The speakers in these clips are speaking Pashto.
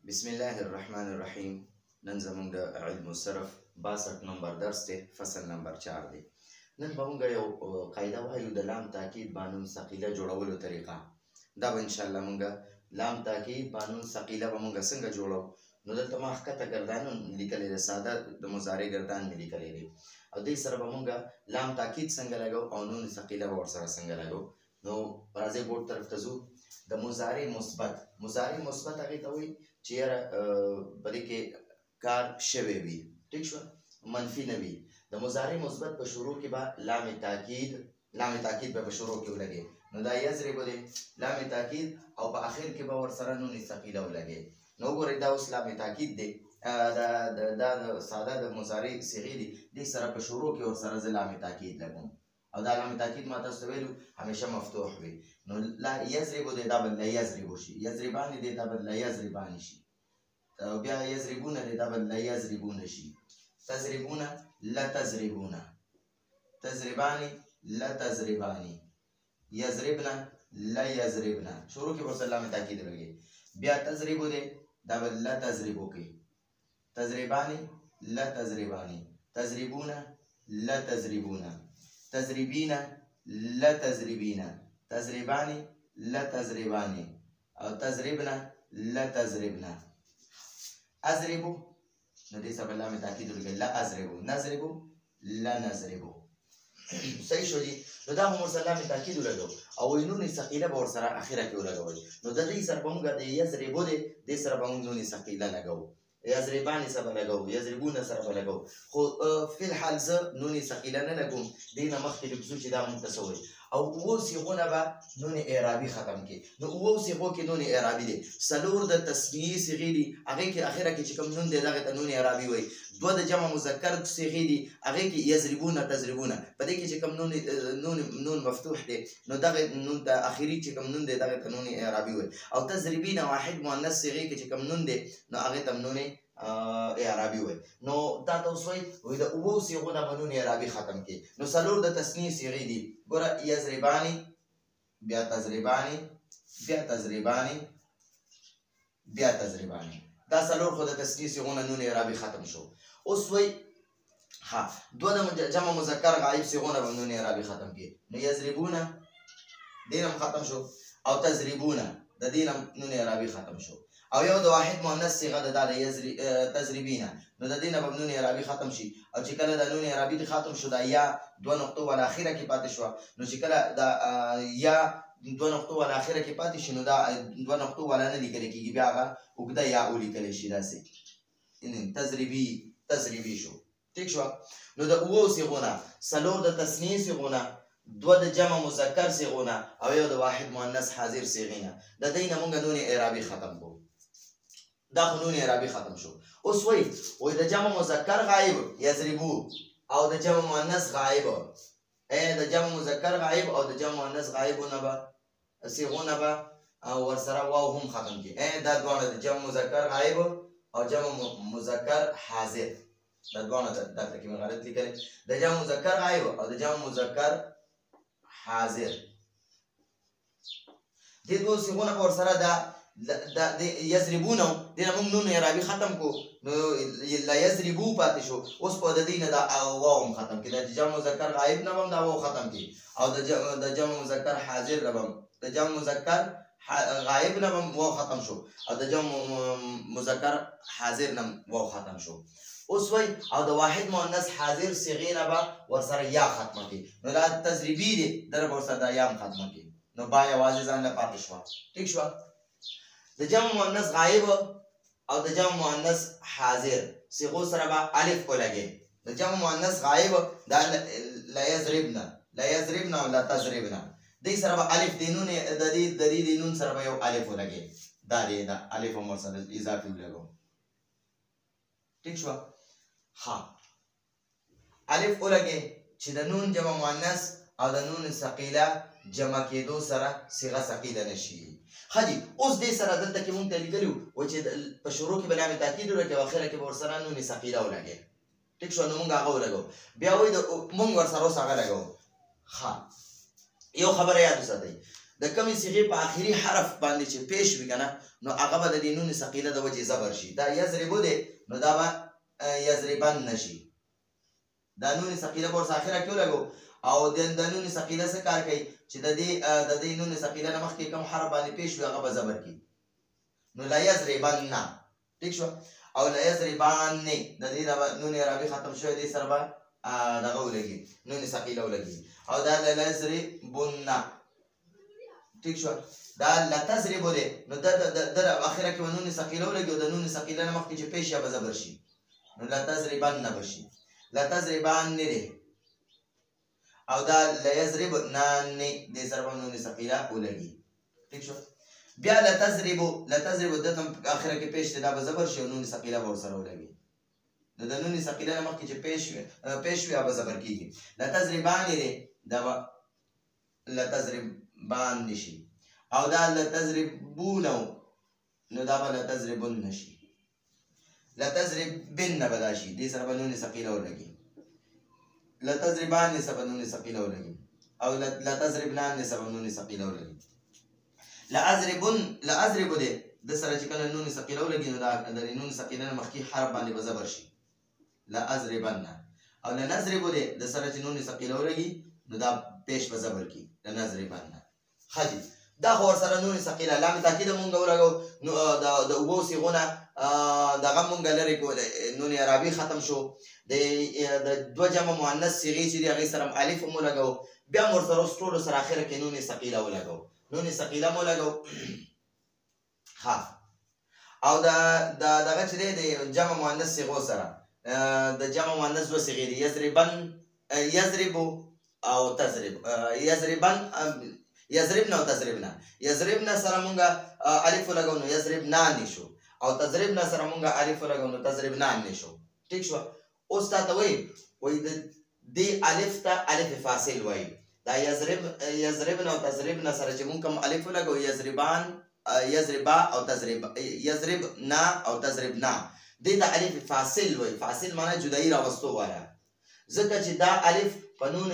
بسم الله الرحمن الرحیم. نن زمونږ د علم الصرف 62 نمبر درس دی، فصل نمبر 4 دی. نن به مونږ یو قاعده وایو د لام تاکید بانون ثقیله جوړولو طریقه. دا به انشاءالله مونږ لام تاکید بانون ثقیله به مونږ څنګه جوړو. نو دلته ما ښکته ګردانون لیکلی دی، ساده د مضارع ګردان مې لیکلی دی، او دې سره به مونږ لام تاکید څنګه لګو او نون ثقیله به ورسره څنګه لګو. نو راځئ بورډ طرف ته ځو. د مضارع مثبت هغې ته وایي چې یاره په دې کې کار شوی وي، ټیک شوه، منفي نه وي. د مضارع مثبت په شروع کې به لام تاکید به په شروع کې ولګي، نو دا یضرب دی لام تاکید، او په اخر کې به ورسره نون ثقیله ولګي. نو وګورئ دا اوس لام تاکید دی، دا ساده د مضارع صیغې دي، دې سره په شروع کې ورسره زه لام تاکید لګوم، او دا لام تاکید ما تاسو ته ویلو همیشه مفتوح وي. نو لا یضرب دی دا به لا یضرب شي، یضربان دی دا به لا یضربان شي، او بیا یضربون دی دا به لا یضربون شي، تضربون لا تضربون، تضربان لا تضربان، یضربن لا یضربن، شروع کې ورسره لام تاکید لګي. بیا تضرب دی دا به لا تضربو کوي، تضربان لا تضربان، تضربون لا تضربون، تضربین لا تضربین، تضربان لا تضربان، او تضربن لا تضربن. اضربو نو دې سره لام تاکید ولګوئ، لا اضربو، نضربو لا نضربو. صحیح شو جي. نو دا هم ورسره لام تاکید ولګو، او نون ثقیله به ورسره اخره کې ولګوئ. نو د دې سره به موږ د یضربو دی دې سره به موږ نون ثقیله لګوو، یضربان سره به لګوو، یضربون سره به لګوو. خو فی الحال زه نون ثقیله نه لګوم، دې نه مخکې لږ ځو چې دا موږ ته څه وایي. او اوو صیغونه به نون اعرابي ختم کړي. نو اوو صیغو کې نون اعرابي دی، څلور د تسنیې صیغې دي، هغې کې اخره کې چې کوم نون دی دغې ته نون اعرابي وایي. دوه د جمع مذکر صیغې دي، هغې کې یضربونه تضربونه، په دې کې چې کوم نون مفتوح دی، نو دغې نون ته اخري چې کوم نون دی دغې ته نون اعرابي وایي. او تضربین واحد مؤنث صیغې کې چې کوم نون دی نو هغې ته نون اعرابي وایي. نو دا ته اوس وایي د اوو صیغونه به نون اعرابي ختم کړي. نو څلور د تسنیې صیغې دي، ګوره یضربانې، بیا تضربانې، بیا تضربانې، بیا تضربانې، دا څلور خو د تسنیې صیغونه نون اعرابي ختم شو. اوس وایي ها دوه د جمع مذکر غایب صیغونه به نون اعرابي ختم کړي. نو یضربونه دې هم ختم شو، او تضربونه د دې هم نون اعرابي ختم شو، او یو د واحد مؤنث صيغه ده د تضربینا، نو د دې نه به نون اعرابي ختم شي. او چې کله د نون اعرابي ختم شو دا یا دوه نقطو ول اخره کې پاتې شو، نو چې کله د یا دوه نقطو ول اخره کې پاتې شي نو دا دوه نقطو ول نه لیکل کېږي، بیا هغه اوږده یا ولیکل شي داسې تضربي شو، ټیک شو. نو د اوو صيغونه څلور د تثنیې صيغونه، دوه د جمع مذکر صيغونه، او یو د واحد مؤنث حاضر صيغونه، د دې نه موږ نون اعرابي ختم کوو. دا خو نون اعرابي ختم شو. اوس وایي د جمع مذکر غایب یضربو، او د جمع مؤنث غایب، د جمع مذکر غایب او د جمع مؤنث غایبونه به صيغونه به ورسره واو هم ختم کړي. دا دواړه د جمع مذکر غایب او جمع مذکر حاضر، دا دواړه دلته کې مې غلط لیکلی، د جمع مذکر غایب او د جمع مذکر حاضر، دې دوه صيغونه به ورسره د یضربونه دې نه موږ نون اعرابي ختم کو، نو لا یضربو پاتې شو. اوس په د دې نه دا واو هم ختم کړي، د جمع مذکر غایب نه هم دا واو ختم کړي، او د جمع مذکر حاضر نه هم، د جمع مذکر غایب نه هم واو ختم شو، او د جمع مذکر حاضر نه واو ختم شو. اوس وایي او د واحد مؤنث حاضر صیغې نه به ورسره یا ختمه کړي، نو دا تضربي دی، دغه به ورسره دا یا هم ختمه کړي، نو با یوازې ځان نه پاتې شوه، ټیک شوه. د جمع مؤنث غایب او د جمع مؤنث حاضر صيغو سره به الف ولګي. د جمع مؤنث غایب دا لا یضربن او لا تضربن، دې سره به الف د نون د دې نون سره به یو الف ولګي، دا دی دا الف هم ورسره اضافي ولګو، ټیک شو. ها الف ولګي چې د نون جمع مؤنث او د نون ثقيله جمع کېدو سره صيغه ثقيله نشي. خدي اوس دې سره دلته کې مونږ ته لیکلو و چې په شروع کې به لام تاکید ولګي او اخره کې به ورسره نون ثقيله ولګي، ټیک شو. نو مونږ هغه ولګو، بیا وایي مونږ ورسره اوس هغه لګو. ها یو خبره یاد وساتئ، د کمې صیغې په آخري حرف باندې چې پیش وي که نه نو هغه به د دې نون ثقیله د وجې زبر شي. دا یضربو دی نو دا به یضربن شي. دا نون ثقیله به ورڅ آخره کې ولګو او د نون ثقیله څه کار کوي چې د دې نون ثقیله نه مخکې کوم حرف باندې پیش وي هغه به زبر کړي. نو لا یضربن ټیک شو او لا یضربان د دې نون عربي ختم شوی دی سره به دغه ولګي نون ثقیله ولګي او دا لا یضربن ټیک شو. دا لا تضربو دی نو د اخره کې به نون ثقیله ولګي او د نون ثقیله نه مخکې چې پیش یا به زبر شي نو لا تضربن به شي. لا تضربان دی او دا لا یضربن دې سره به نون ثقیله ولګي ټیک شو. بیا لا تضربو دته اخره کې پیش دی دا به زبر شي او نون ثقیله به ورسره ولګي. د نون ثقیله نه مخکې چې پیش وي هغه زبر کېږي. لا تضربان دی دا به لا تضربان نشي او دا لا تضربونه نو دا به لا تضربن شي. لا تضربن به دا شي دې سره به نون ثقیله ولګي. لا تضربان سره به نون ثقیله ولګي او لا تضربنان سره به نون ثقیله ولګي. لا اضرب دی د سره چې کله نون ثقیله ولګي نو دا د نون ثقیله نه مخکې حرف باندې به زبر شي لا اضربن او لا نضرب دی د سره چې نون ثقیله ولګي نو دا پیش به زبر کی لا نضربن. خجی دا خو ورسره نون ثقیله لام تاکید مونږ ولګو نو د اوبو صیغونه دغه مونږ لرې کو نون عربي ختم شو د دوه جمع مؤنث صیغې چې دي هغې سره الف مو لګو بیا مو ورسره ټولو سره اخره کې نون ثقیله ولګو نون ثقیله مو لګو ها او دغه چې دی د جمع مؤنث صیغو سره د جمع مؤنث دوه صیغې دي یضربو او تضرب یضربن او تضربنا. یضربن سره مونږ الف لګو نو یضربنان شو او تضربنا سره مونږ الف لګو نو تضربنان شو ټیک شو. اوس تا ته وایي د دې الف ته الف فاصل وایي. دا یضربن او تضربنا سره چې مونږ کوم الف لګو یضربا او یضربنا او تضربنا دې ته الف فاصل وایي. فاصل معنی جدایي راوستو وایه ځکه چې دا الف په نون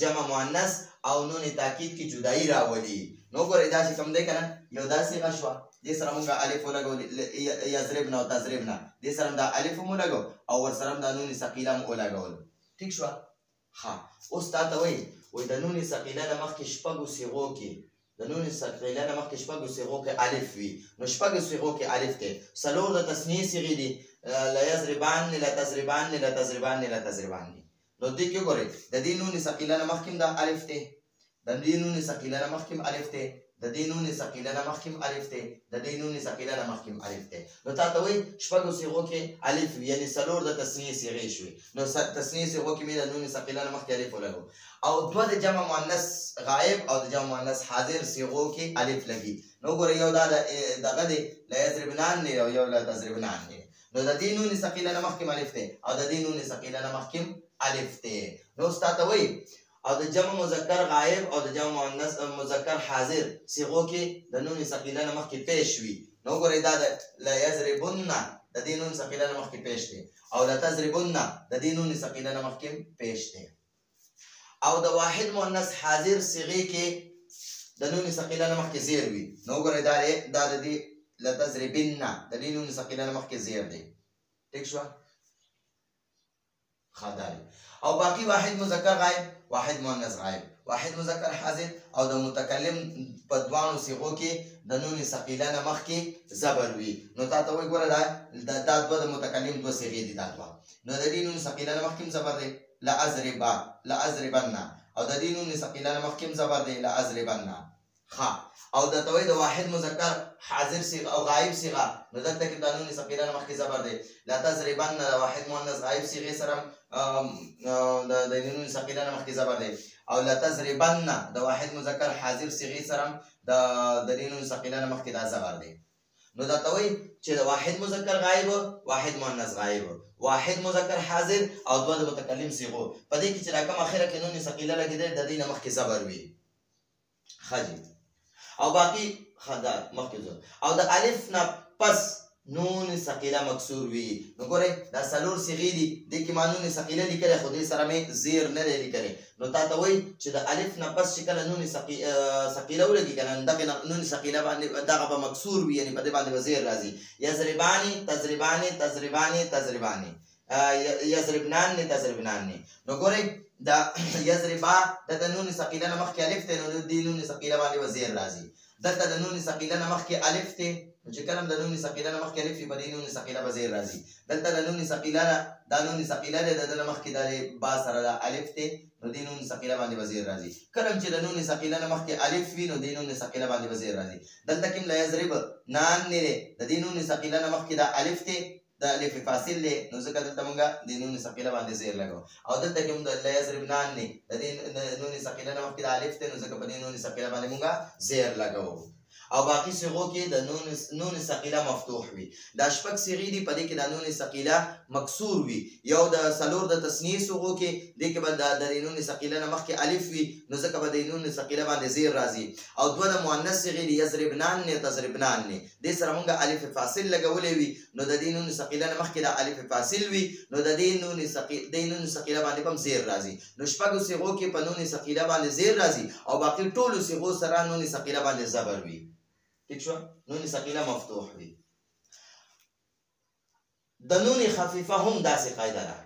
جمع مؤنث او نون تاکید کې جدایي راولي. نو ګورئ دا چې کوم دی که نه یو دا صیغه شوه دې سره مونږ الف ولګو یضربنا او تضربنا دې سره دا الف مو لګو او ورسره دا نون ثقیله مو ولګول ټیک شوه. ها اوس تا ته وایي د نون ثقیله نه مخکې شپږو صیغو کې الف وي نو شپږو صیغو کې الف دی. څلور د تثنیې صیغې دي لا یضربان لا تضربان لا تضربان لا تضربان دي. نو دې کې ګورئ د دې نون ثقیله نه مخکې دا الف دی د دې نون ثقیله نه مخکې الف دی د دې نون ثقیله نه مخکې الف دی د دې نون ثقیله نه مخکې الف دی. نو تا ته وایي شپږو صیغو کې الف وي یعنې څلور د تثنیې صیغې شوې نو تثنیې صیغو کې مې د نون ثقیله نه مخکې الف ولګو او دوه د جمع مؤنث غایب او د جمع مؤنث حاضر صیغو کې الف لګي. نو ګورئ یو دا دغه دی لا یضربنان دی او یو لا تضربنان دی. نو د دې نون ثقیله نه مخکې الف دی او د دې نون ثقیله نه مخکې الف دی. نو اوس تا ته وایي او د جمع مذکر غایب او د جمع مؤنث مذکر حاضر صیغو کې د نون ثقیله نه مخکې پیش وي. نو ګورئ دا لا یضربن د دې نون ثقیله نه مخکې پیش دی او لا تضربن د دې نون ثقیله نه مخکې پیش دی. او د واحد مؤنث حاضر صیغې کې د نون ثقیله نه مخکې زیر وي. نو ګورئ دا د دې لا تضربن د دې نون ثقیله نه مخکې زیر دی ټیک شوه. خدای او باقی واحد مذکر غایب واحد مؤنث غایب واحد مذکر حاضر او د متکلم په دوانو صیغو کې د نون ثقیله نه مخکې زبر وي. نو تا ته وایي ګوره دا دوه د متکلم دوه صیغې دي دا دوه نو د دې نون ثقیله نه مخکې زبر دی لا اضربن او د دې نون ثقیله نه مخکې زبر دی لا اضربن. ها او د توحید واحد مذکر حاضر صيغه او غائب صيغه نو دلته کې قانون ثقيله مخکې زبر دی لا تضربن واحد مؤنث غائب صيغه سره د نون ثقيله مخکې زبر دی او لا تضربن د واحد مذکر حاضر صيغه سره د نون ثقيله مخکې دا زبر دی. نو دا توحید چې د واحد مذکر غائب واحد مؤنث غائب واحد مذکر حاضر او دوه د متکلم صيغه په دې کې چې راکم اخره کې نون ثقيله لګیدل د دې مخکې زبر وي خاجي او باقی خدا مخکې او د الف نه پس نون ثقيله مکسور وي. نو ګورئ دا څلور صیغې دي، دې کې ما نون ثقيله لیکلی خو دې سره مې زیر نه دی لیکلی. نو تا ته وایي چې د الف نه پس چې کله نون ثقيله ولګي که نه دغې نون ثقيله باندې دغه به مکسور وي، یعنې په دې باندې به زیر راځي. یضربانې تضربانې تضربانې تضربانې یضربنان تضربنان. نو ګورئ دا یضربا دلته نون ثقيله نه مخکې الف دی، نو دې نون ثقيله باندې به زیر راځي. دلته د نون ثقيله نه مخکې الف دی، نو چې کله د نون ثقيله نه مخکې الف وي په دې نون ثقيله به زیر راځي. دلته د نون ثقيله نه دا نون ثقيله دی، د ده نه مخکې دا با سره دا الف دی، نو دې نون ثقيله باندې به زیر راځي. کله چې د نون ثقيله نه مخکې الف وي نو دې نون ثقيله باندې به زیر راځي. دلته کې لا یضرب نان نه دی، د دې نون ثقيله نه مخکې دا الف دی، د الف فاصل دی، نو ځکه دلته مونږ د نون ثقيله باندې زیر لګو. او دلته کې مونږ لا یضربنان نه د دې نون ثقيله نه مخکې د الف دی، نو ځکه په دې نون ثقيله باندې مونږ زیر لګو. او باقی صيغو کې د نون ثقيله مفتوح وي. دا شپږ صيغې دي په دې کې د نون ثقيله مکسور وي. یو د څلور د تثنیې صيغو کې دې کې به د نون ثقيله نه مخکې الف وي، نو ځکه به د نون ثقيله باندې زیر راځي. او دوه د مؤنث صيغې دي یضربنان تضربنان، دې سره مونږ الف فاصل لګولې وي، نو د دې نون ثقيله نه مخکې د الف فاصل وي، نو د دې نون ثقيله باندې هم زیر راځي. نو شپږو صيغو کې په نون ثقيله باندې زیر راځي، او باقي ټولو صيغو سره نون ثقيله باندې زبر وي. ٹھیک شو؟ نون ثقيله مفتوح وي. د نون خفيفه هم داسې قاعده ده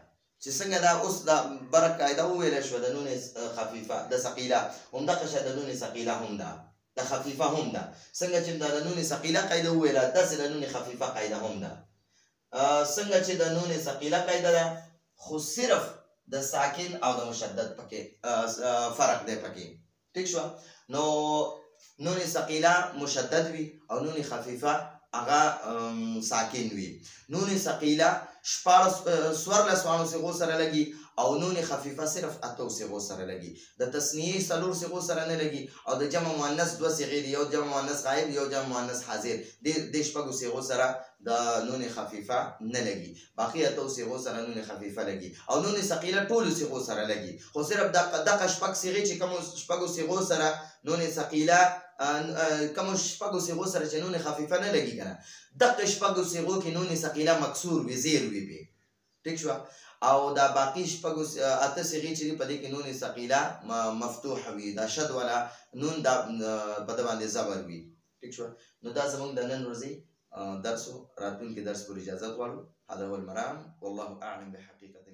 چې څنګه دا اوس د بره قاعده وویله شوه د نون خفيفه د ثقيله، همدغه شی د نون ثقيله هم ده، د خفيفه هم ده. څنګه چې د نون ثقيله قاعده وویله داسې د نون خفيفه قاعده هم ده. څنګه چې د نون ثقيله قاعده ده، خو صرف د ساکن او د مشدد پکې فرق دی پکې. ٹھیک شو؟ نو نون ثقيله مشدد وي او نون خفيفه هغه ساکن وي. نون ثقيله څوارلس صيغو سره لګي، او نون خفيفه صرف اتو صيغو سره لګي. د تثنیې څلور صيغو سره نه لګي، او د جمع مؤنث دوه صيغې دي، یو جمع مؤنث غایب یو جمع مؤنث حاضر. د شپږو صيغو سره د نون خفيفه نه لګي، باقي اتو صيغو سره نون خفيفه لګي. او نون ثقيله ټولو صيغو سره لګي، خو صرف دغه شپږ صيغې چې کوم شپږو صيغو سره نون ثقيله کوم شپږو صيغو سره چې نون خفيفه نه لګي کنه، دغه شپږو صيغو کې نون ثقيله مکسور وي، زیر وي. ٹھیک شو؟ او دا باقي شپږو اته صيغې چې په دې کې نون ثقيله مفتوح وي، دا شد ولا نون دا په د باندې زبر وي. ٹھیک شو؟ نو دا زموږ د نن ورځې درس، راتلونکي درس پورې اجازه غواړو. هذا هو المرام، والله اعلم بحقيقة